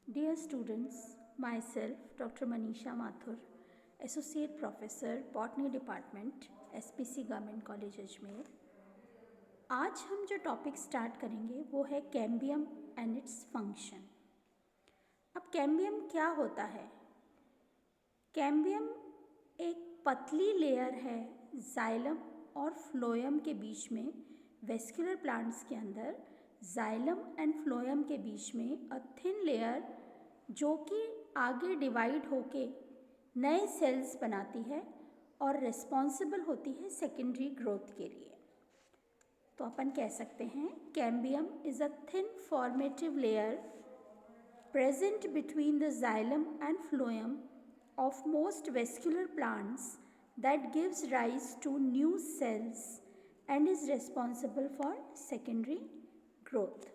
Dear students, myself Dr. Manisha Mathur, Associate Professor, Botany Department, SPC Government College Ajmer. आज हम जो topic start करेंगे वो है कैम्बियम एंड इट्स फंक्शन। अब कैम्बियम क्या होता है? कैम्बियम एक पतली लेयर है जाइलम और फ्लोएम के बीच में। वेस्कुलर प्लांट्स के अंदर जाइलम एंड फ्लोएम के बीच में अ थिन लेयर जो कि आगे डिवाइड होके नए सेल्स बनाती है और रिस्पॉन्सिबल होती है सेकेंडरी ग्रोथ के लिए। तो अपन कह सकते हैं cambium is a thin formative layer present between the xylem and phloem of most vascular plants that gives rise to new cells and is responsible for secondary growth.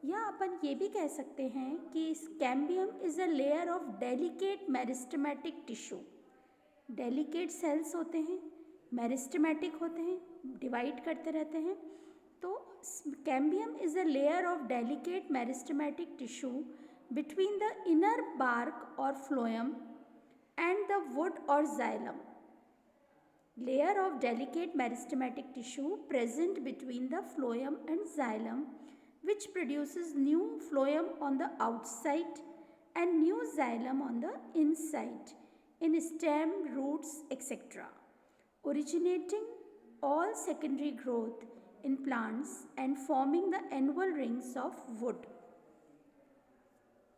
या अपन ये भी कह सकते हैं कि cambium is a layer of delicate meristematic tissue. Delicate cells होते हैं, meristematic होते हैं, डिवाइड करते रहते हैं। तो cambium is a layer of delicate meristematic tissue between the inner bark और फ्लोएम एंड द वुड और xylem. Layer of delicate meristematic tissue present between the phloem and xylem, which produces new phloem on the outside and new xylem on the inside in stem, roots, etc., originating all secondary growth in plants and forming the annual rings of wood.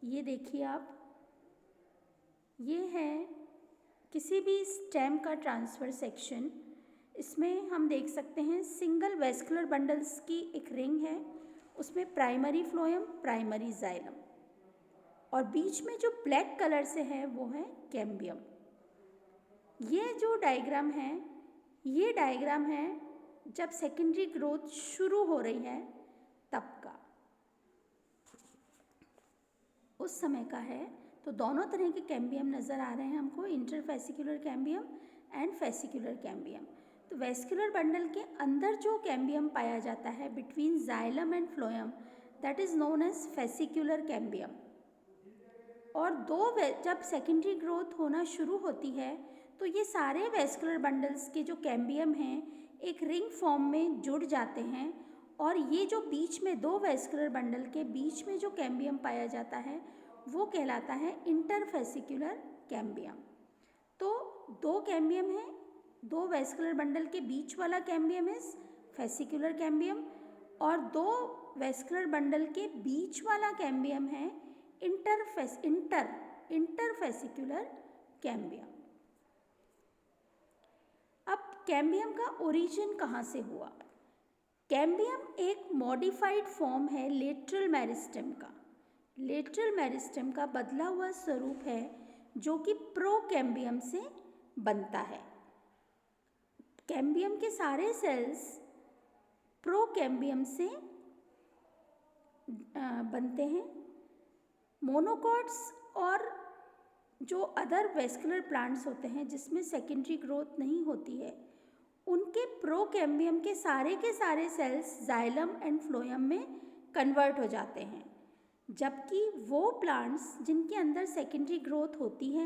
ये देखिए आप, ये है किसी भी stem का transfer section. इसमें हम देख सकते हैं सिंगल वेस्कुलर बंडल्स की एक रिंग है, उसमें प्राइमरी फ्लोएम, प्राइमरी जाइलम, और बीच में जो ब्लैक कलर से है वो है कैम्बियम। ये जो डायग्राम है, ये डायग्राम है जब सेकेंडरी ग्रोथ शुरू हो रही है तब का, उस समय का है। तो दोनों तरह के कैम्बियम नज़र आ रहे हैं हमको, interfascicular cambium and fascicular cambium. तो वेस्कुलर बंडल के अंदर जो कैम्बियम पाया जाता है between xylem and phloem, that is known as fascicular cambium. और जब सेकेंडरी ग्रोथ होना शुरू होती है तो ये सारे वेस्कुलर बंडल्स के जो कैम्बियम हैं एक रिंग फॉर्म में जुड़ जाते हैं, और ये जो बीच में दो वेस्कुलर बंडल के बीच में जो कैम्बियम पाया जाता है वो कहलाता है इंटरफेसिकुलर कैम्बियम। तो दो कैम्बियम हैं, दो वेस्कुलर बंडल के बीच वाला कैम्बियम इज फेसिकुलर कैम्बियम, और दो वेस्कुलर बंडल के बीच वाला कैम्बियम है इंटरफेसिकुलर कैम्बियम। अब कैम्बियम का ओरिजिन कहाँ से हुआ? कैम्बियम एक मॉडिफाइड फॉर्म है लेटरल मेरिस्टेम का। लेटरल मेरिस्टेम का बदला हुआ स्वरूप है जो कि प्रोकैम्बियम से बनता है। कैम्बियम के सारे सेल्स प्रोकैम्बियम से बनते हैं। मोनोकॉट्स और जो अदर वेस्कुलर प्लांट्स होते हैं जिसमें सेकेंडरी ग्रोथ नहीं होती है, उनके प्रोकैम्बियम के सारे सेल्स जाइलम एंड फ्लोएम में कन्वर्ट हो जाते हैं, जबकि वो प्लांट्स जिनके अंदर सेकेंडरी ग्रोथ होती है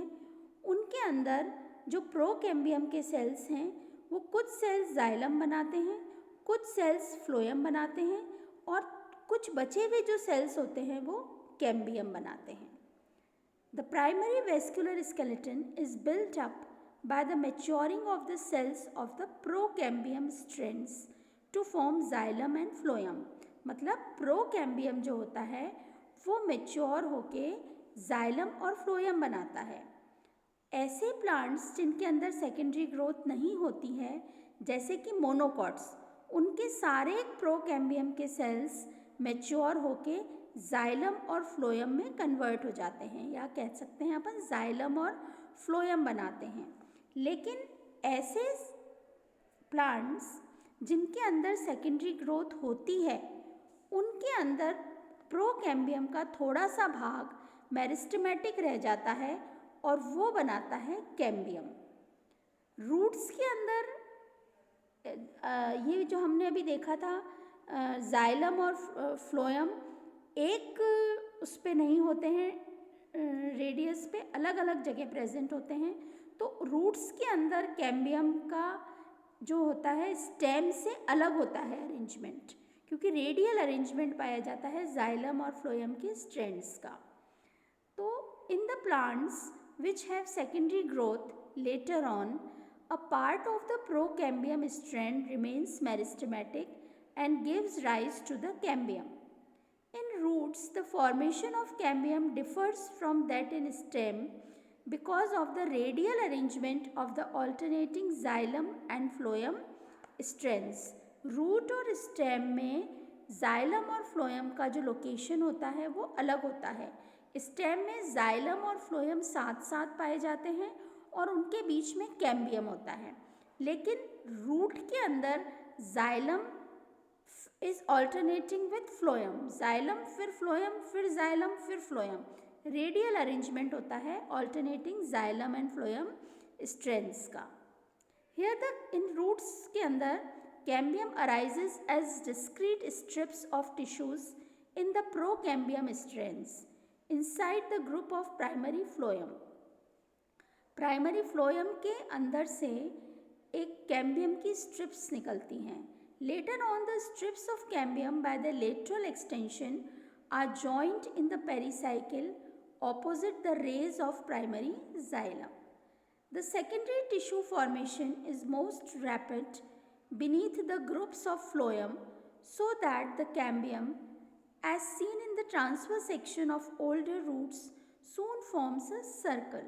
उनके अंदर जो प्रोकैम्बियम के सेल्स हैं वो कुछ सेल्स जाइलम बनाते हैं, कुछ सेल्स फ्लोएम बनाते हैं, और कुछ बचे हुए जो सेल्स होते हैं वो कैम्बियम बनाते हैं। The primary vascular skeleton is built up by the maturing of the cells of the procambium strands to form xylem and phloem। मतलब प्रोकैम्बियम जो होता है वो मेच्योर होके जाइलम और फ्लोएम बनाता है। ऐसे प्लांट्स जिनके अंदर सेकेंडरी ग्रोथ नहीं होती है जैसे कि मोनोकॉट्स, उनके सारे प्रोकैम्बियम के सेल्स मेच्योर होके जाइलम और फ्लोएम में कन्वर्ट हो जाते हैं, या कह सकते हैं अपन जाइलम और फ्लोएम बनाते हैं। लेकिन ऐसे प्लांट्स जिनके अंदर सेकेंडरी ग्रोथ होती है उनके अंदर प्रोकैम्बियम का थोड़ा सा भाग मेरिस्टेमेटिक रह जाता है और वो बनाता है कैम्बियम। रूट्स के अंदर ये जो हमने अभी देखा था जाइलम और फ्लोएम, एक उस पे नहीं होते हैं, रेडियस पे अलग अलग जगह प्रेजेंट होते हैं। तो रूट्स के अंदर कैम्बियम का जो होता है स्टेम से अलग होता है अरेंजमेंट, क्योंकि रेडियल अरेंजमेंट पाया जाता है जाइलम और फ्लोएम के स्ट्रैंड्स का। तो in the plants which have secondary growth later on, a part of the procambium strand remains meristematic and gives rise to the cambium. In roots, the formation of cambium differs from that in stem because of the radial arrangement of the alternating xylem and phloem strands. Root और stem में xylem और phloem का जो location होता है वो अलग होता है। स्टेम में जाइलम और फ्लोएम साथ साथ पाए जाते हैं और उनके बीच में कैम्बियम होता है, लेकिन रूट के अंदर xylem is alternating with phloem, xylem फिर फ्लोएम फिर जाइलम फिर फ्लोएम, रेडियल अरेंजमेंट होता है alternating xylem and phloem strands का। हियर द इन रूट्स के अंदर cambium arises as discrete strips of tissues in the procambium strands inside the group of primary phloem. Primary phloem के अंदर से एक cambium की स्ट्रिप्स निकलती हैं। Later on the strips of cambium by the lateral extension are joint in the pericycle opposite the rays of primary xylem. The secondary tissue formation is most rapid beneath the groups of phloem, so that the cambium, as seen in the transverse section of older roots, soon forms a circle.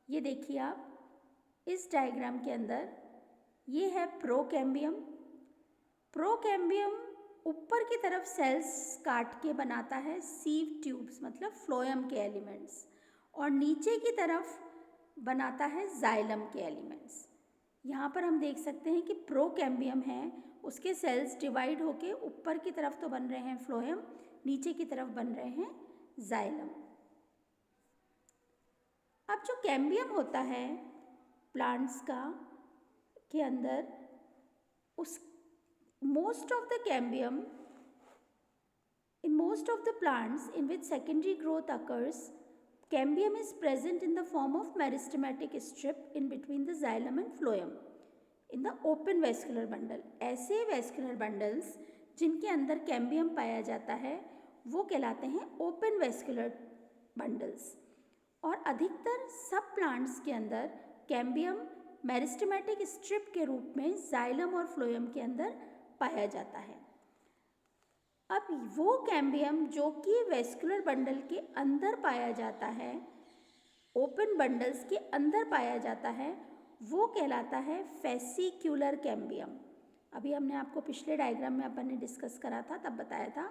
ये देखिए आप इस diagram के अंदर, ये है procambium. Procambium ऊपर की तरफ सेल्स काट के बनाता है सीव ट्यूब्स, मतलब फ्लोएम के एलिमेंट्स, और नीचे की तरफ बनाता है जाइलम के एलिमेंट्स। यहाँ पर हम देख सकते हैं कि प्रोकैम्बियम है, उसके सेल्स डिवाइड होके ऊपर की तरफ तो बन रहे हैं फ्लोएम, नीचे की तरफ बन रहे हैं जाइलम। अब जो कैम्बियम होता है प्लांट्स का के अंदर, उस most of the cambium in most of the plants in which secondary growth occurs, cambium is present in the form of meristematic strip in between the xylem and phloem in the open vascular bundle. ऐसे vascular bundles जिनके अंदर cambium पाया जाता है वो कहलाते हैं open vascular bundles, और अधिकतर सब प्लांट्स के अंदर कैम्बियम मेरिस्टेमेटिक स्ट्रिप के रूप में जाइलम और फ्लोएम के अंदर पाया जाता है। अब वो कैम्बियम जो कि वेस्कुलर बंडल के अंदर पाया जाता है, ओपन बंडल्स के अंदर पाया जाता है, वो कहलाता है फेसिक्युलर कैम्बियम। अभी हमने आपको पिछले डायग्राम में अपन ने डिस्कस करा था, तब बताया था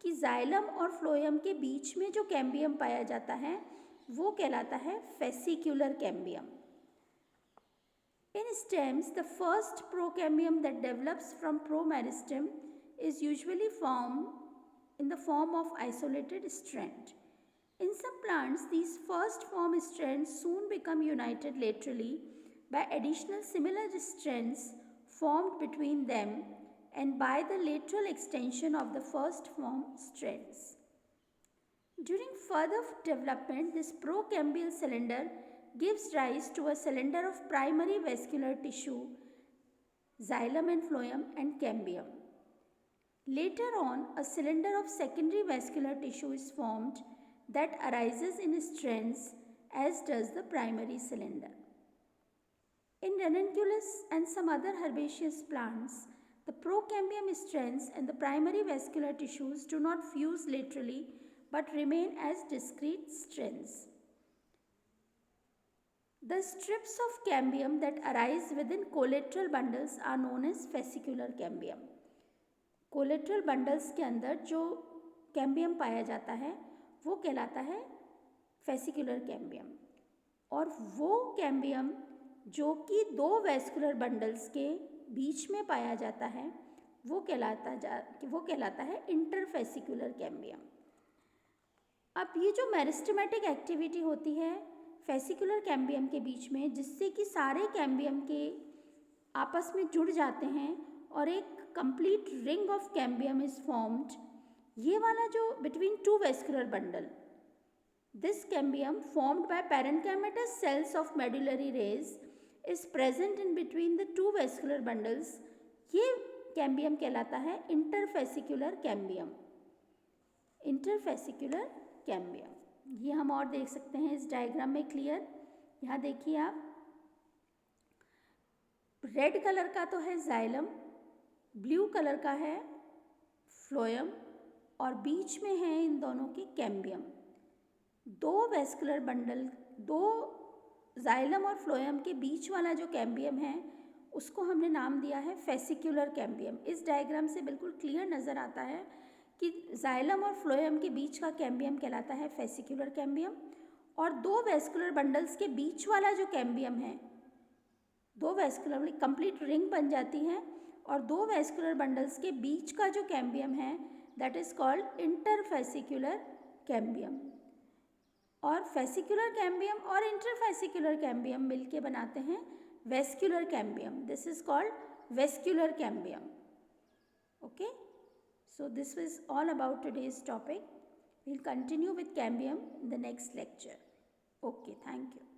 कि जाइलम और फ्लोएम के बीच में जो कैम्बियम पाया जाता है वो कहलाता है फेसिक्युलर cambium. In stems, the first procambium that develops from promeristem is usually formed in the form of isolated strand. In some plants, these first form strands soon become united laterally by additional similar strands formed between them and by the lateral extension of the first form strands. During further development, this procambial cylinder gives rise to a cylinder of primary vascular tissue, xylem and phloem and cambium. Later on, a cylinder of secondary vascular tissue is formed that arises in strands, as does the primary cylinder. In ranunculus and some other herbaceous plants, the procambium strands and the primary vascular tissues do not fuse laterally but remain as discrete strands. The strips of cambium that arise within collateral bundles are known as fascicular cambium. Collateral bundles के अंदर जो cambium पाया जाता है वो कहलाता है fascicular cambium, और वो कैम्बियम जो कि दो वेस्कुलर बंडल्स के बीच में पाया जाता है वो कहलाता है इंटरफेसिकुलर कैम्बियम। अब ये जो मेरिस्टेमेटिक एक्टिविटी होती है फेसिकुलर कैम्बियम के बीच में, जिससे कि सारे कैम्बियम के आपस में जुड़ जाते हैं और एक complete ring of cambium is formed, ये वाला जो between two vascular bundle, this cambium formed by parenchymatous sales of medullary rays is present in between the two vascular bundles, ये कैम्बियम कहलाता है इंटरफेसिकुलर कैम्बियम। इंटरफेसिकुलर कैम्बियम ये हम और देख सकते हैं इस डायग्राम में क्लियर। यहाँ देखिए आप, रेड कलर का तो है जाइलम, ब्लू कलर का है फ्लोएम और बीच में है इन दोनों के कैम्बियम। दो वेस्कुलर बंडल, दो जाइलम और फ्लोएम के बीच वाला जो कैम्बियम है उसको हमने नाम दिया है फेसिकुलर कैम्बियम। इस डायग्राम से बिल्कुल क्लियर नज़र आता है कि जाइलम और फ्लोएम के बीच का कैम्बियम कहलाता है फेसिकुलर कैम्बियम, और दो वेस्कुलर बंडल्स के बीच वाला जो कैम्बियम है, दो वेस्कुलर कंप्लीट रिंग बन जाती है और दो वेस्कुलर बंडल्स के बीच का जो कैम्बियम है that is called interfascicular cambium. और फेसिकुलर कैम्बियम और इंटरफेसिकुलर कैम्बियम मिलके बनाते हैं vascular cambium. This is called vascular cambium. Okay, so this was all about today's topic. We'll continue with cambium in the next lecture. Okay, thank you.